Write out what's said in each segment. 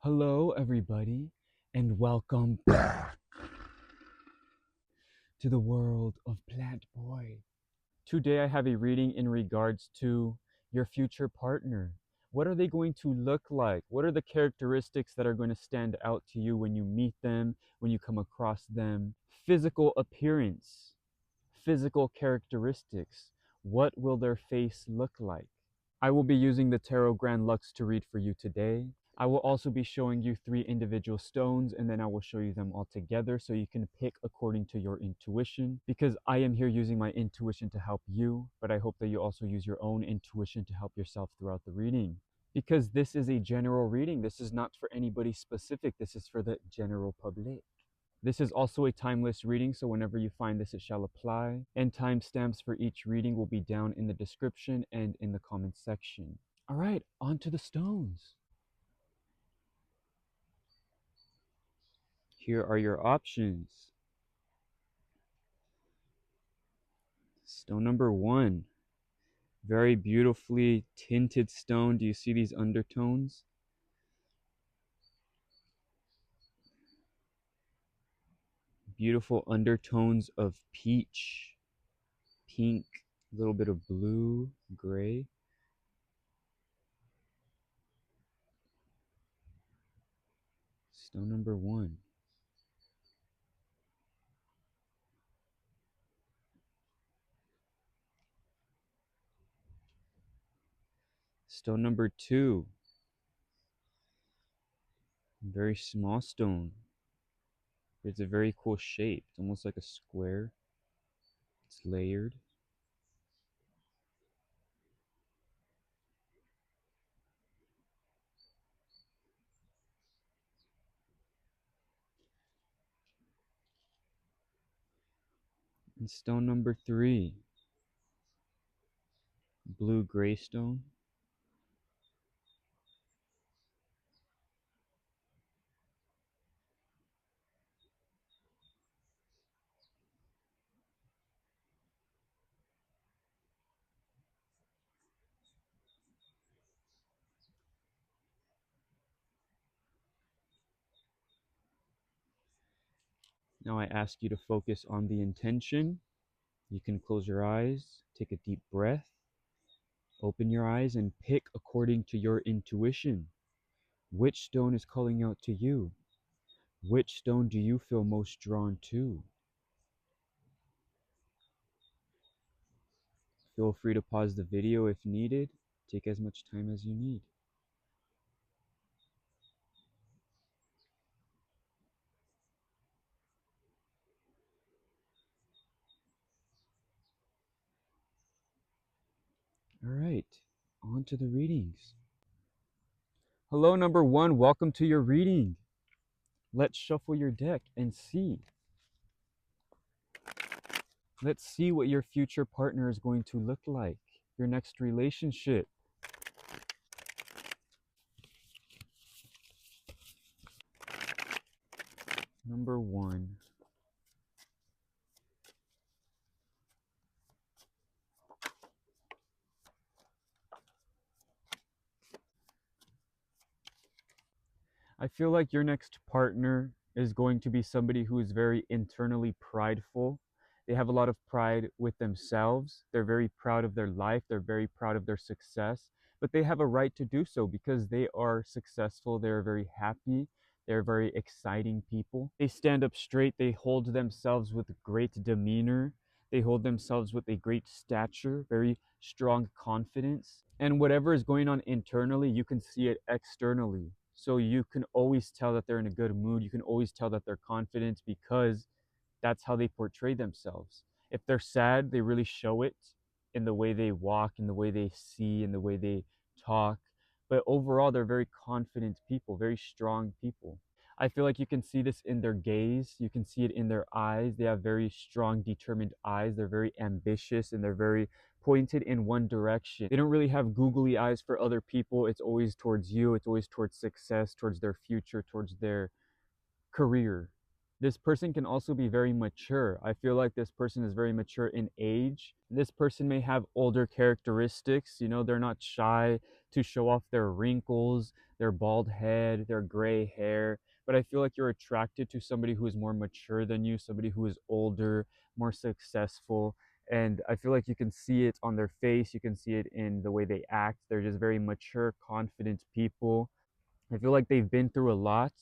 Hello, everybody, and welcome to the world of Plant Boy. Today, I have a reading in regards to your future partner. What are they going to look like? What are the characteristics that are going to stand out to you when you meet them, when you come across them? Physical appearance, physical characteristics. What will their face look like? I will be using the Tarot Grand Lux to read for you today. I will also be showing you 3 individual stones, and then I will show you them all together so you can pick according to your intuition, because I am here using my intuition to help you, but I hope that you also use your own intuition to help yourself throughout the reading. Because this is a general reading. This is not for anybody specific. This is for the general public. This is also a timeless reading, so whenever you find this, it shall apply. And timestamps for each reading will be down in the description and in the comments section. All right, on to the stones. Here are your options. Stone number 1. Very beautifully tinted stone. Do you see these undertones? Beautiful undertones of peach, pink, a little bit of blue, gray. Stone number 1. Stone number 2. Very small stone. It's a very cool shape. It's almost like a square. It's layered. And stone number 3. Blue gray stone. Now I ask you to focus on the intention. You can close your eyes, take a deep breath, open your eyes, and pick according to your intuition. Which stone is calling out to you? Which stone do you feel most drawn to? Feel free to pause the video if needed. Take as much time as you need. All right, on to the readings. Hello, number 1. Welcome to your reading. Let's shuffle your deck and see. Let's see what your future partner is going to look like. Your next relationship. Number 1. I feel like your next partner is going to be somebody who is very internally prideful. They have a lot of pride with themselves. They're very proud of their life. They're very proud of their success. But they have a right to do so because they are successful. They're very happy. They're very exciting people. They stand up straight. They hold themselves with great demeanor. They hold themselves with a great stature, very strong confidence. And whatever is going on internally, you can see it externally. So you can always tell that they're in a good mood. You can always tell that they're confident because that's how they portray themselves. If they're sad, they really show it in the way they walk, in the way they see, in the way they talk. But overall, they're very confident people, very strong people. I feel like you can see this in their gaze. You can see it in their eyes. They have very strong, determined eyes. They're very ambitious and they're very pointed in one direction. They don't really have googly eyes for other people. It's always towards you. It's always towards success, towards their future, towards their career. This person can also be very mature. I feel like this person is very mature in age. This person may have older characteristics. You know, they're not shy to show off their wrinkles, their bald head, their gray hair. But I feel like you're attracted to somebody who is more mature than you, somebody who is older, more successful. And I feel like you can see it on their face, you can see it in the way they act. They're just very mature, confident people. I feel like they've been through a lot.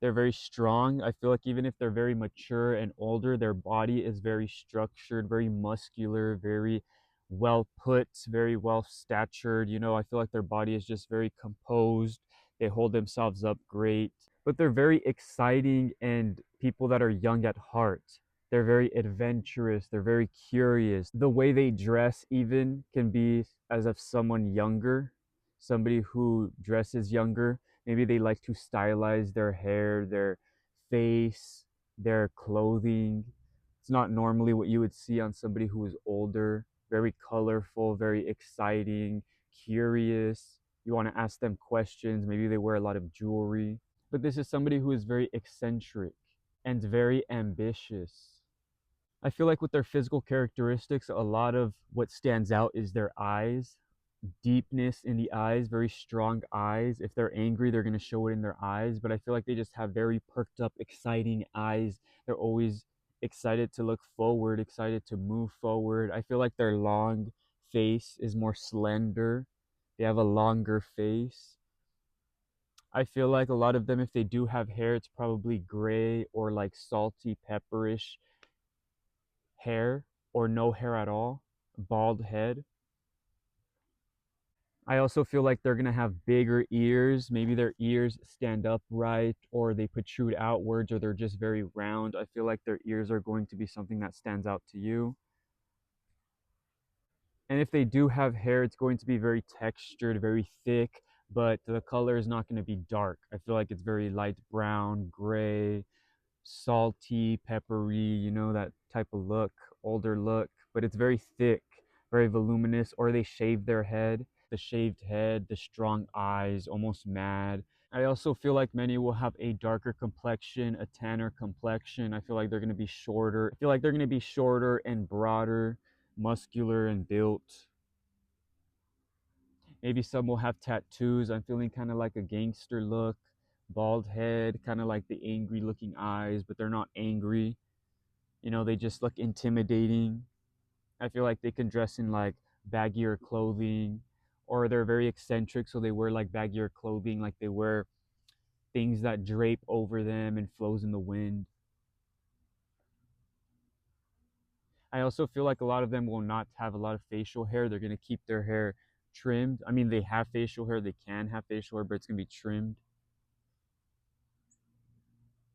They're very strong. I feel like even if they're very mature and older, their body is very structured, very muscular, very well put, very well statured. You know, I feel like their body is just very composed. They hold themselves up great, but they're very exciting and people that are young at heart. They're very adventurous. They're very curious. The way they dress, even, can be as of someone younger, somebody who dresses younger. Maybe they like to stylize their hair, their face, their clothing. It's not normally what you would see on somebody who is older. Very colorful, very exciting, curious. You want to ask them questions. Maybe they wear a lot of jewelry. But this is somebody who is very eccentric and very ambitious. I feel like with their physical characteristics, a lot of what stands out is their eyes, deepness in the eyes, very strong eyes. If they're angry, they're going to show it in their eyes. But I feel like they just have very perked up, exciting eyes. They're always excited to look forward, excited to move forward. I feel like their long face is more slender. They have a longer face. I feel like a lot of them, if they do have hair, it's probably gray or like salty, pepperish hair, or no hair at all, bald head. I also feel like they're gonna have bigger ears. Maybe their ears stand upright or they protrude outwards or they're just very round. I feel like their ears are going to be something that stands out to you. And if they do have hair, it's going to be very textured, very thick, but the color is not going to be dark. I feel like it's very light brown, gray, salty, peppery, you know, that type of look, older look, but it's very thick, very voluminous. Or they shave their head, the shaved head, the strong eyes, almost mad. I also feel like many will have a darker complexion, a tanner complexion. I feel like they're going to be shorter. I feel like they're going to be shorter and broader, muscular and built. Maybe some will have tattoos. I'm feeling kind of like a gangster look, bald head, kind of like the angry looking eyes, but they're not angry. You know, they just look intimidating. I feel like they can dress in like baggier clothing, or they're very eccentric, so they wear like baggier clothing, like they wear things that drape over them and flows in the wind. I also feel like a lot of them will not have a lot of facial hair. They're going to keep their hair trimmed. I mean, they have facial hair, they can have facial hair, but it's going to be trimmed.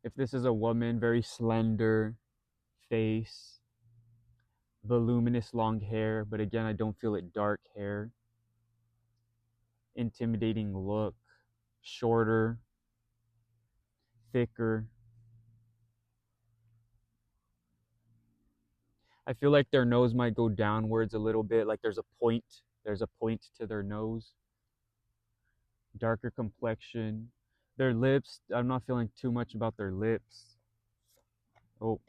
If this is a woman, very slender face, voluminous long hair, but again, I don't feel it dark hair, intimidating look, shorter, thicker. I feel like their nose might go downwards a little bit, like there's a point to their nose, darker complexion. Their lips, I'm not feeling too much about their lips. Oh,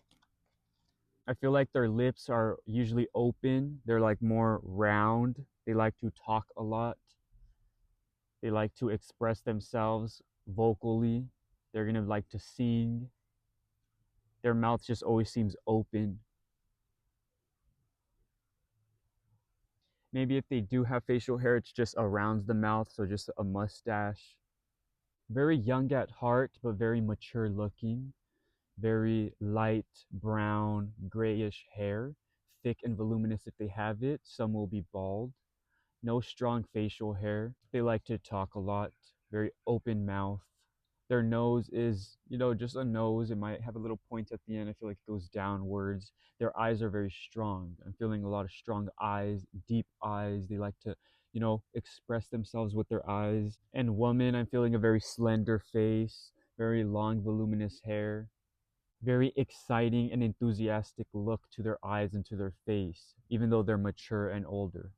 I feel like their lips are usually open. They're like more round. They like to talk a lot. They like to express themselves vocally. They're going to like to sing. Their mouth just always seems open. Maybe if they do have facial hair, it's just around the mouth, so just a mustache. Very young at heart, but very mature looking. Very light brown, grayish hair. Thick and voluminous if they have it. Some will be bald. No strong facial hair. They like to talk a lot. Very open mouth. Their nose is, you know, just a nose. It might have a little point at the end. I feel like it goes downwards. Their eyes are very strong. I'm feeling a lot of strong eyes, deep eyes. They like to, you know, express themselves with their eyes. And woman, I'm feeling a very slender face, very long, voluminous hair, very exciting and enthusiastic look to their eyes and to their face, even though they're mature and older.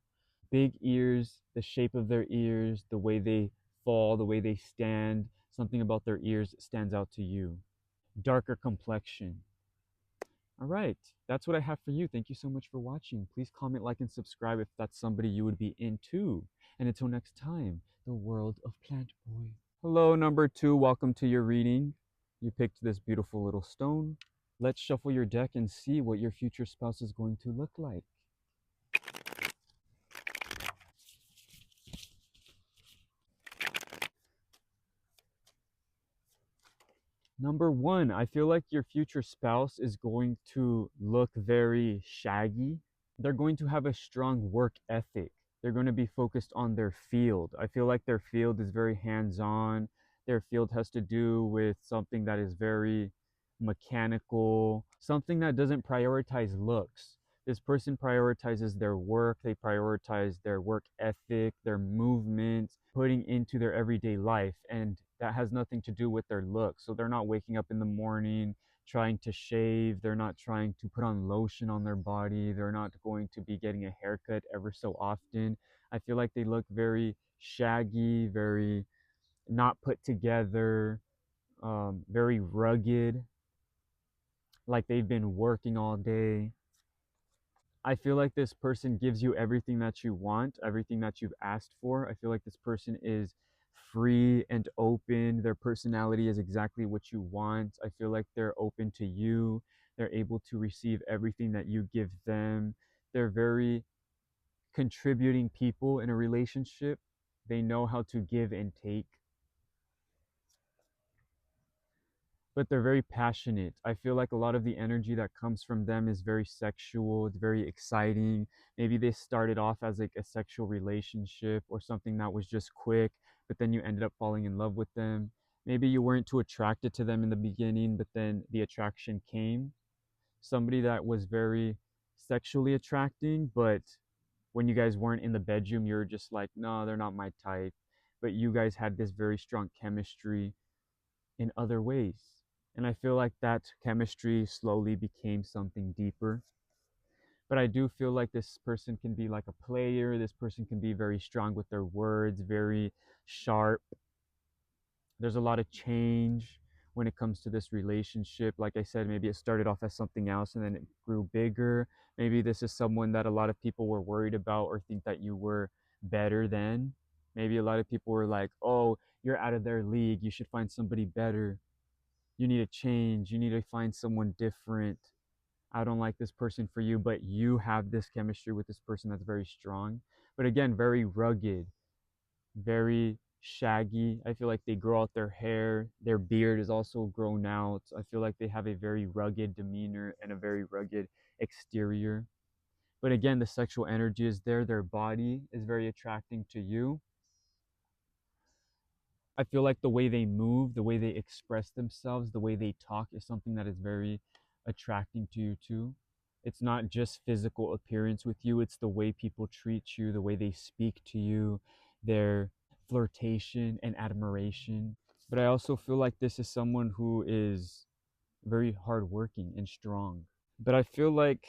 Big ears, the shape of their ears, the way they fall, the way they stand, something about their ears stands out to you. darker complexion. All right, that's what I have for you. Thank you so much for watching. Please comment, like, and subscribe if that's somebody you would be into. And until next time, the world of Plant Boy. Hello, number two. Welcome to your reading. You picked this beautiful little stone. Let's shuffle your deck and see what your future spouse is going to look like. Number one, I feel like your future spouse is going to look very shaggy. They're going to have a strong work ethic. They're going to be focused on their field. I feel like their field is very hands-on. Their field has to do with something that is very mechanical, something that doesn't prioritize looks. This person prioritizes their work, they prioritize their work ethic, their movement, putting into their everyday life, and that has nothing to do with their looks. So they're not waking up in the morning trying to shave, they're not trying to put on lotion on their body, they're not going to be getting a haircut ever so often. I feel like they look very shaggy, very not put together, very rugged, like they've been working all day. I feel like this person gives you everything that you want, everything that you've asked for. I feel like this person is free and open. Their personality is exactly what you want. I feel like they're open to you. They're able to receive everything that you give them. They're very contributing people in a relationship. They know how to give and take. But they're very passionate. I feel like a lot of the energy that comes from them is very sexual, it's very exciting. Maybe they started off as like a sexual relationship or something that was just quick, but then you ended up falling in love with them. Maybe you weren't too attracted to them in the beginning, but then the attraction came. Somebody that was very sexually attracting, but when you guys weren't in the bedroom, you're just like, no, they're not my type. But you guys had this very strong chemistry in other ways. And I feel like that chemistry slowly became something deeper. But I do feel like this person can be like a player. This person can be very strong with their words, very sharp. There's a lot of change when it comes to this relationship. Like I said, maybe it started off as something else and then it grew bigger. Maybe this is someone that a lot of people were worried about or think that you were better than. Maybe a lot of people were like, oh, you're out of their league. You should find somebody better. You need to change. You need to find someone different. I don't like this person for you, but you have this chemistry with this person that's very strong. But again, very rugged, very shaggy. I feel like they grow out their hair. Their beard is also grown out. I feel like they have a very rugged demeanor and a very rugged exterior. But again, the sexual energy is there. Their body is very attracting to you. I feel like the way they move, the way they express themselves, the way they talk is something that is very attracting to you too. It's not just physical appearance with you, it's the way people treat you, the way they speak to you, their flirtation and admiration. But I also feel like this is someone who is very hardworking and strong. But I feel like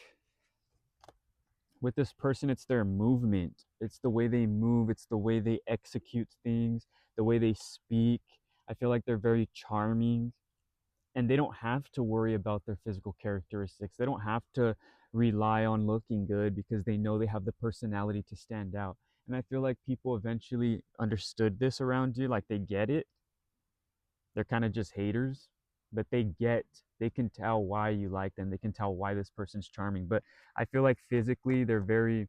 with this person, it's their movement. It's the way they move. It's the way they execute things, the way they speak. I feel like they're very charming and they don't have to worry about their physical characteristics. They don't have to rely on looking good because they know they have the personality to stand out. And I feel like people eventually understood this around you, like they get it. They're kind of just haters, but they can tell why you like them. They can tell why this person's charming. But I feel like physically they're very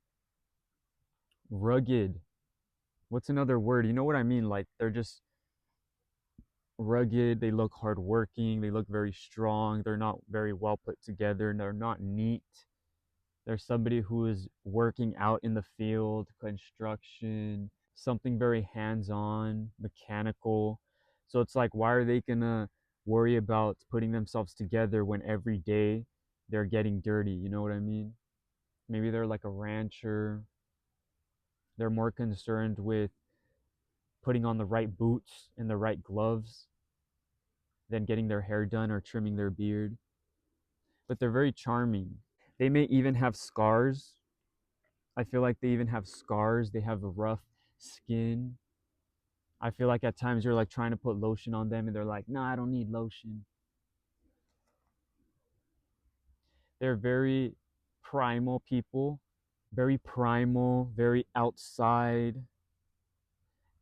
rugged. What's another word? You know what I mean? Like they're just rugged, they look hardworking, they look very strong, they're not very well put together, and they're not neat. They're somebody who is working out in the field, construction, something very hands-on, mechanical. So it's like, why are they gonna worry about putting themselves together when every day they're getting dirty? You know what I mean? Maybe they're like a rancher. They're more concerned with putting on the right boots and the right gloves than getting their hair done or trimming their beard. But they're very charming. They may even have scars. I feel like they even have scars. They have a rough skin. I feel like at times you're like trying to put lotion on them and they're like, no, I don't need lotion. They're very primal people, very primal, very outside,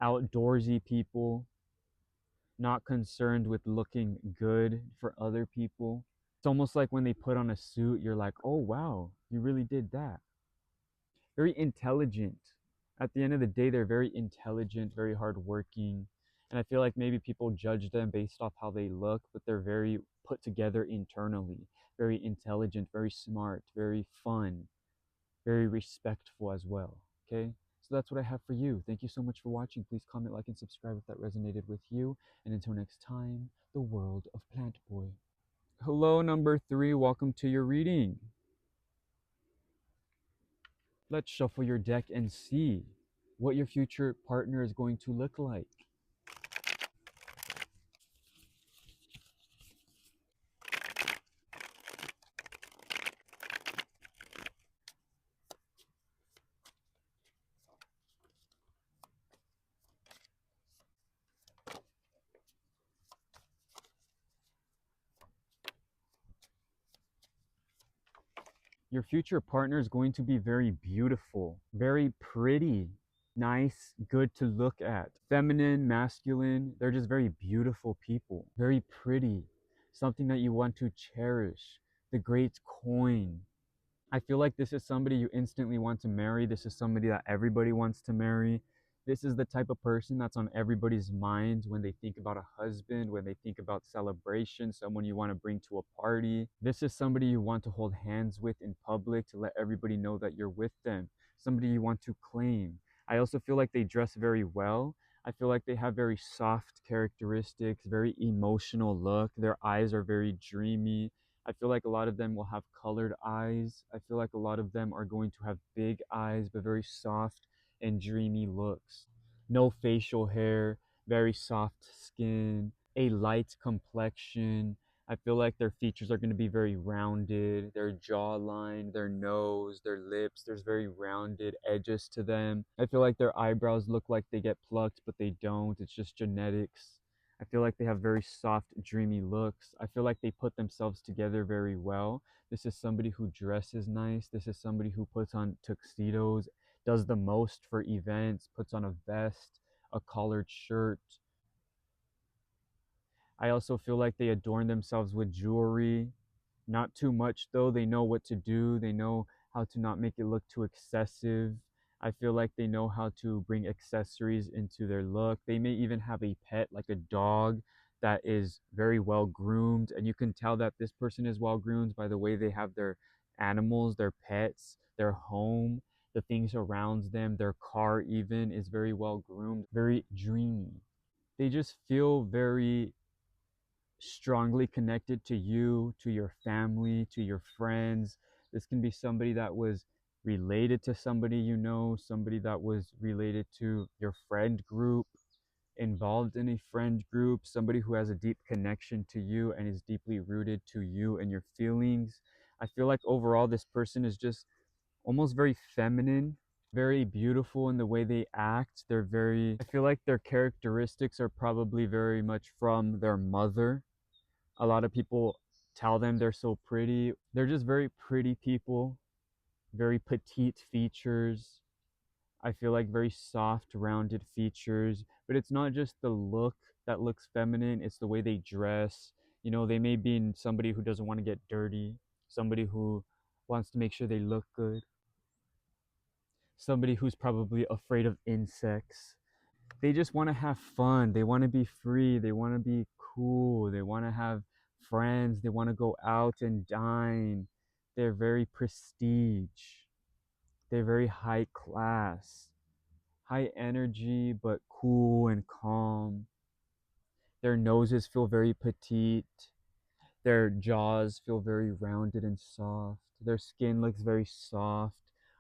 outdoorsy people, not concerned with looking good for other people. It's almost like when they put on a suit, you're like, oh, wow, you really did that. Very intelligent. At the end of the day, they're very intelligent, very hardworking. And I feel like maybe people judge them based off how they look, but they're very put together internally, very intelligent, very smart, very fun, very respectful as well. Okay? So that's what I have for you. Thank you so much for watching. Please comment, like, and subscribe if that resonated with you. And until next time, the world of Plant Boy. Hello, number 3. Welcome to your reading. Let's shuffle your deck and see what your future partner is going to look like. Your future partner is going to be very beautiful, very pretty, nice, good to look at. Feminine, masculine, they're just very beautiful people, very pretty, something that you want to cherish. The great coin. I feel like this is somebody you instantly want to marry. This is somebody that everybody wants to marry. This is the type of person that's on everybody's mind when they think about a husband, when they think about celebration, someone you want to bring to a party. This is somebody you want to hold hands with in public to let everybody know that you're with them, somebody you want to claim. I also feel like they dress very well. I feel like they have very soft characteristics, very emotional look. Their eyes are very dreamy. I feel like a lot of them will have colored eyes. I feel like a lot of them are going to have big eyes, but very soft and dreamy looks. No facial hair, very soft skin, a light complexion. I feel like their features are going to be very rounded. Their jawline, their nose, their lips, there's very rounded edges to them. I feel like their eyebrows look like they get plucked, but they don't. It's just genetics. I feel like they have very soft, dreamy looks. I feel like they put themselves together very well. This is somebody who dresses nice. This is somebody who puts on tuxedos, does the most for events, puts on a vest, a collared shirt. I also feel like they adorn themselves with jewelry. Not too much though. They know what to do. They know how to not make it look too excessive. I feel like they know how to bring accessories into their look. They may even have a pet like a dog that is very well groomed, and you can tell that this person is well groomed by the way they have their animals, their pets, their home, the things around them, their car even is very well groomed, very dreamy. They just feel very strongly connected to you, to your family, to your friends. This can be somebody that was related to somebody you know, somebody that was related to your friend group, involved in a friend group, somebody who has a deep connection to you and is deeply rooted to you and your feelings. I feel like overall, this person is just almost very feminine, very beautiful in the way they act. I feel like their characteristics are probably very much from their mother. A lot of people tell them they're so pretty. They're just very pretty people, very petite features. I feel like very soft, rounded features. But it's not just the look that looks feminine, it's the way they dress. You know, they may be somebody who doesn't want to get dirty, somebody who wants to make sure they look good, somebody who's probably afraid of insects. They just want to have fun. They want to be free. They want to be cool. They want to have friends. They want to go out and dine. They're very prestige. They're very high class, high energy, but cool and calm. Their noses feel very petite. Their jaws feel very rounded and soft. Their skin looks very soft,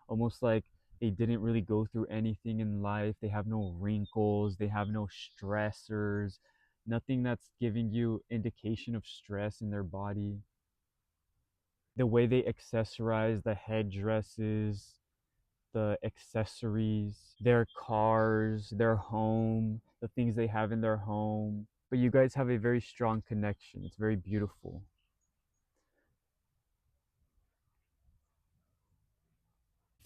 almost like they didn't really go through anything in life. They have no wrinkles, they have no stressors, nothing that's giving you indication of stress in their body. The way they accessorize the headdresses, the accessories, their cars, their home, the things they have in their home. But you guys have a very strong connection. It's very beautiful.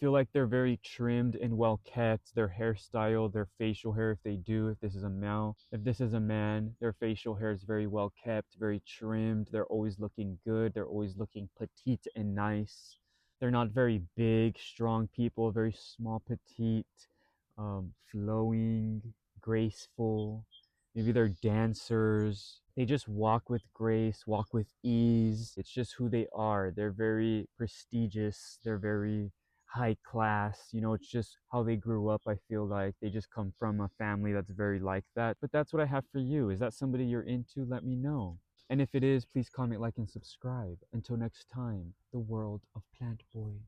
feel like they're very trimmed and well kept. Their hairstyle, their facial hair, if they do, if this is a male, if this is a man, their facial hair is very well kept, very trimmed. They're always looking good. They're always looking petite and nice. They're not very big, strong people, very small, petite, flowing, graceful. Maybe they're dancers. They just walk with grace, walk with ease. It's just who they are. They're very prestigious. They're very high class. It's just how they grew up. I feel like they just come from a family that's very like that. But that's what I have for you. Is that somebody you're into? Let me know. And if it is, please comment, like, and subscribe. Until next time, the world of Plant Boy.